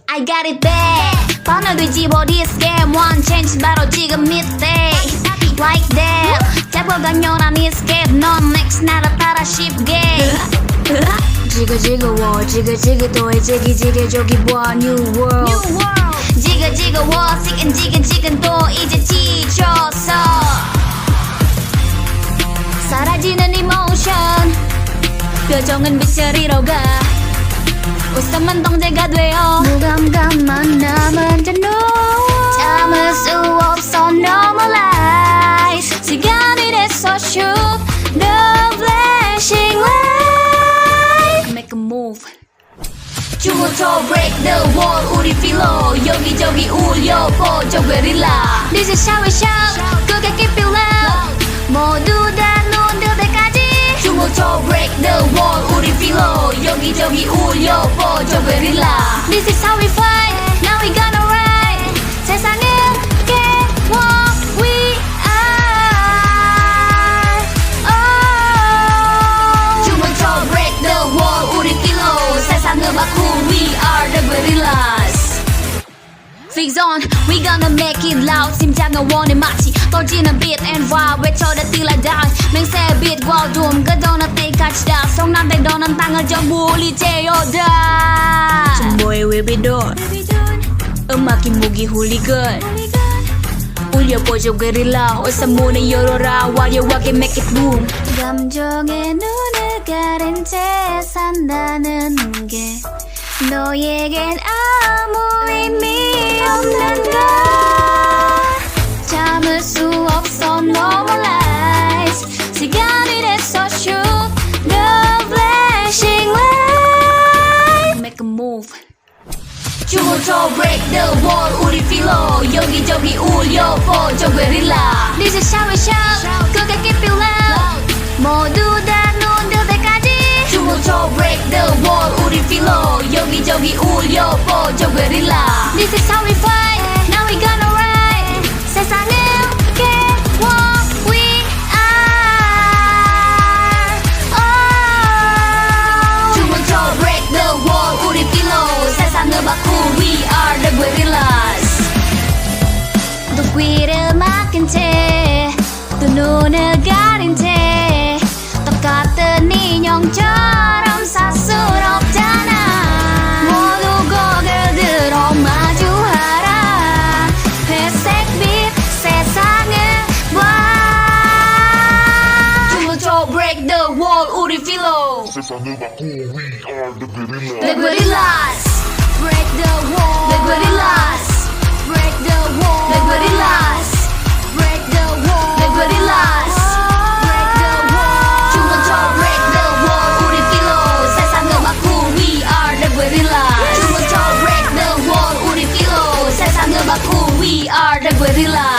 I got it back 번호 뒤집어 this game one change 바로 지금 밑에 Like that 작고 강렬한 escape 넌 next 나라 따라 쉽게 지그지그워 지그지그도해 지기지겨저기와 new world 지그지그워 지근지근 또 이제 지쳤어 사라지는 emotion 표정은 빛을 잃어가 웃음은 동제가 되어 무감감만 남은 자 no 참을 수 없어 normalize 시간이 됐어 shoot the flashing light make a move 춤부터 break the wall Uri Feello 여기저기 울려퍼져 Guerrilla This is how we shout 크게 keep it loud 모두 다 눈 뜰 때까지 춤부터 break the wall Uri Feello 여기저기 울려퍼져 Guerrilla This is how we fight Now we gonna ride 세상을 깨워 we are oh. 춤부터 break the wall Uri Feello 세상을 바꿀 we are the Guerrillas Fix on we gonna make it loud 심장은 원해 마치 떠지는 beat and vibe 외쳐다 till I die 맹세 빛과 둠 그도는 때까지 다 성난대도는 땅을 전부 울리제어다 전부의 will be done 음악이 무기 훌리건 울려보죠 Guerrilla 어서 문을 열어라 화려하게 make it boom 감정에 눈을 가린 채 산다는 게 너에겐 아무 의미 없는 걸 참을 수 없어 normalize 시간이 됐어 shoot the flashing light make a move 춤부터 break the wall Uri Feello 여기저기 울려퍼져 Guerrilla This is how we shout 크게 keep it loud 모두 다 눈 뜰 때까지 춤부터 break the wall Uri Feello 여기저기 울려퍼져 Guerrilla This is how we fight Now we gonna ride 세상을 깨워 we are oh. 춤부터 break the wall Uri Feello 세상을 바꿀 we are the Guerrillas 또 귀를 막힌 채 또 눈을 가린 채 똑같은 인형처럼 사수롭잖아 모두 고개를 들어 마주하라 회색빛 세상을 봐 춤부터 break the wall Uri Feello 세상을 바꾸고 we are the Guerrillas The Guerrillas break the wall The Guerrillas break the wall The Guerrillas break the wall The Guerrillas break the wall 춤부터 break the wall Uri Feello 세상을 바꿀 we are the Guerrillas 춤부터 break the wall Uri Feello 세상을 바꿀 we are the Guerrillas